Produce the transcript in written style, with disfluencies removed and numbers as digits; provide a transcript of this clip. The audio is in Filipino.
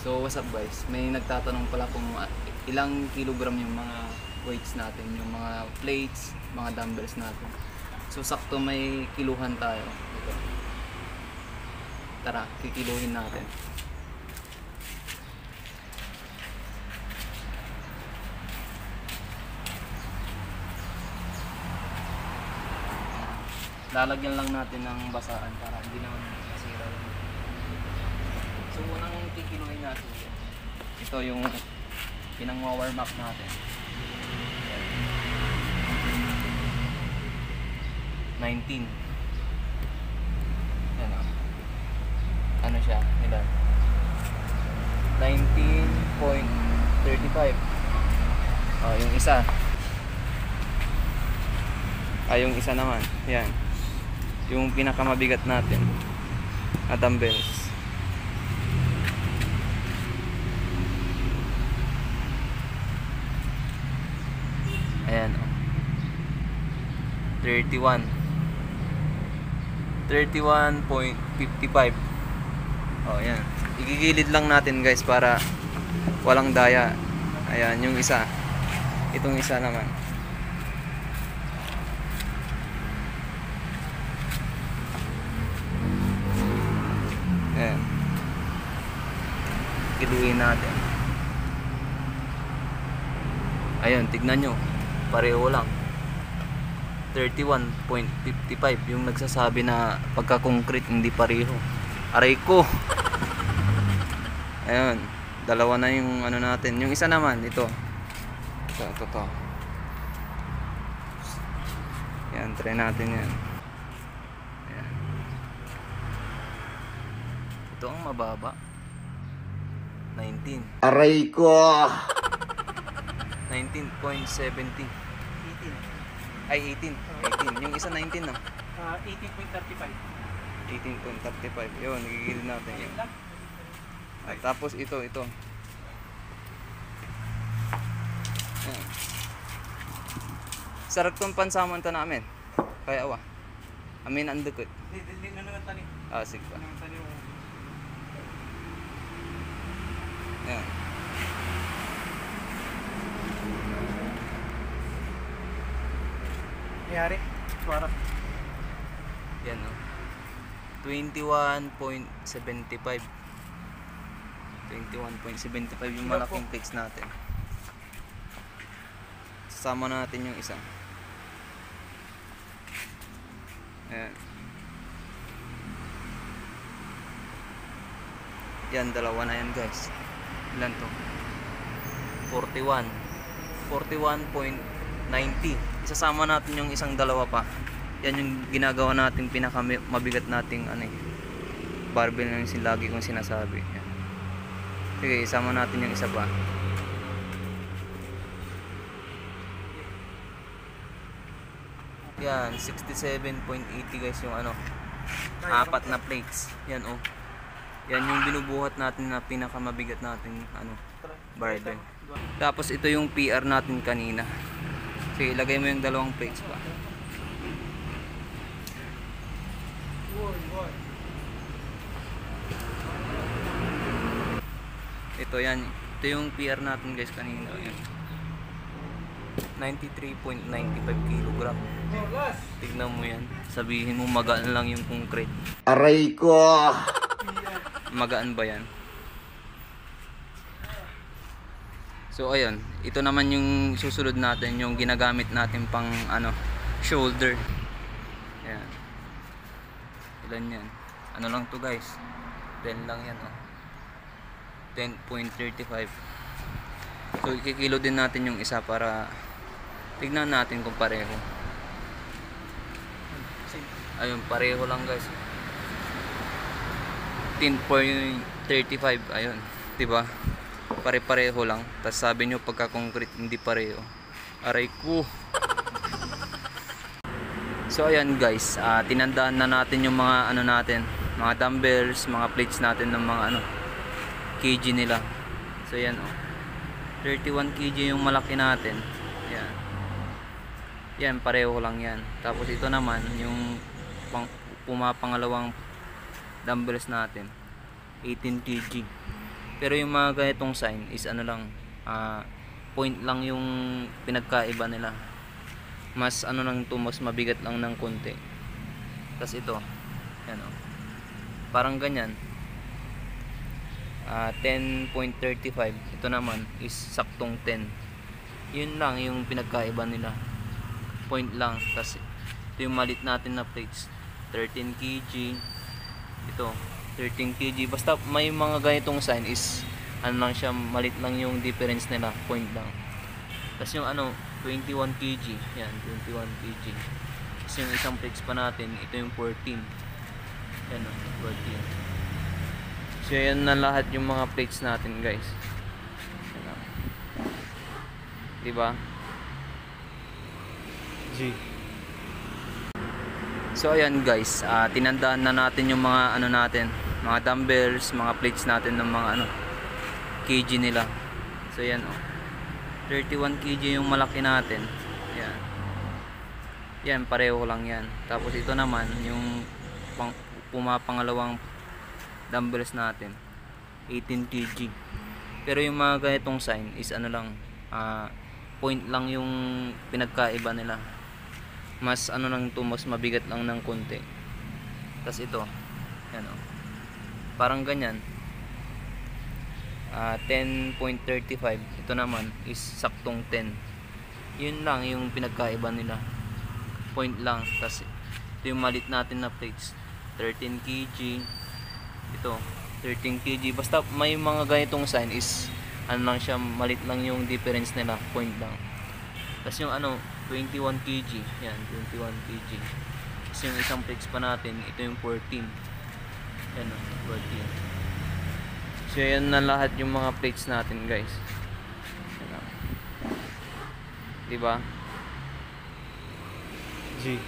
So what's up guys, may nagtatanong pala kung ilang kilogram yung mga weights natin, yung mga plates, mga dumbbells natin. So sakto may kiluhan tayo. Ito. Tara, kikiluhin natin. Lalagyan lang natin ng basaan para hindi naman masira yung... So unang kikiluhin natin, ito yung pinang-warm up natin. 19. Yan o. Ano siya? Ilan? 19.35. Yung isa. Yung isa naman. Yan. Yung pinakamabigat natin na dumbbells. Ayan o. 31. 31.55. Ayan. Igigilid lang natin guys para walang daya. Ayan, yung isa. Itong isa naman. Ayan. Giluin natin. Ayan, tignan nyo. Pareho lang. 31.55 yung nagsasabi na pagka-concrete hindi pareho. Aray ko. Ayun, dalawa na yung ano natin. Yung isa naman ito. Ito. Yan, try natin yan. Ayan. Ito ang mababa. 19. Aray ko. 19.70. 18. Ay, 18. Yung isa 19 na. 18.35. 18.35. Yun, nagigilid natin yun. At tapos ito. Yan. Sarap tong pansamanta namin. Kaya awa. Amin ang dukot. Hindi na naman tani. Sige pa. Yan. Mayari. Suara. Yan o. 21.75. 21.75 yung malaking plates natin. Sasama natin yung isa. Ayan. Yan, dalawa na yan guys. Ilan to? 41. 41.90. Isasama natin yung isang dalawa pa. Yan yung ginagawa natin pinakamabigat nating barbell na yung lagi kong sinasabi. Yan. Sige, isama natin yung isa pa. Yan, 67.80 guys yung apat na plates. Yan oh. Yan yung binubuhat natin na pinakamabigat nating barbell. Tapos ito yung PR natin kanina. Sige, ilagay mo yung dalawang plates pa. Ito yan. Ito yung PR natin guys kanina. Yan. 93.95 kilogram. Tignan mo yan. Sabihin mo magaan lang yung concrete. Aray ko. Magaan ba yan? So ayun, ito naman yung susunod natin, yung ginagamit natin pang shoulder. Ayan. Ilan yan? Ano lang to guys? 10 lang yan 10.35. So ikikilo din natin yung isa para tignan natin kung pareho. Ayun, pareho lang guys. 10.35. Ayun, 'di ba? Pare-pareho lang. Tapos sabi nyo pagka concrete hindi pareho. Aray ko. So ayan guys, tinandaan na natin yung mga natin, mga dumbbells, mga plates natin ng mga kg nila. So yan 31 kg yung malaki natin. Yan. Yan, pareho lang yan. Tapos ito naman yung pumapangalawang dumbbells natin, 18 kg. Pero yung mga ganitong sign is ano lang, point lang yung pinagkaiba nila. Mas ano lang to, mas mabigat lang ng konti. Tas ito, yan o. Parang ganyan. 10.35. Ito naman is saktong 10. Yun lang yung pinagkaiba nila. Point lang. Tas ito yung malit natin na plates. 13 kg. Ito, 13 kg. Basta may mga ganitong sign is ano lang siya, malit lang yung difference nila. Point lang. Tas yung ano, 21 kg. Yan, 21 kg. Tapos yung isang plates pa natin, ito yung 14. Yan o, 14. So yan na lahat yung mga plates natin, guys. Yan o. Diba? G. So ayan guys, tinandaan na natin yung mga ano natin, mga dumbbells, mga plates natin ng mga ano, kg nila. So yan o. 31 kg yung malaki natin. Yan. Yan, pareho lang yan. Tapos ito naman yung pumapangalawang dumbbells natin, 18 kg. Pero yung mga ganitong sign is ano lang, point lang yung pinagkaiba nila. Mas ano lang to, mas mabigat lang ng konti. Tas ito, yan o. Parang ganyan. 10.35. Ito naman is saktong 10. Yun lang yung pinagkaiba nila. Point lang. Tas ito yung malit natin na plates. 13 kg. Ito, 13 kg. Basta may mga ganitong sign is ano lang siya, malit lang yung difference nila. Point lang. Tas yung ano, 21 kg. Yan, 21 kg. Tas yung isang plates pa natin, ito yung 14. Yan o, 14. So yan na lahat yung mga plates natin, guys. Yan o. Diba? G.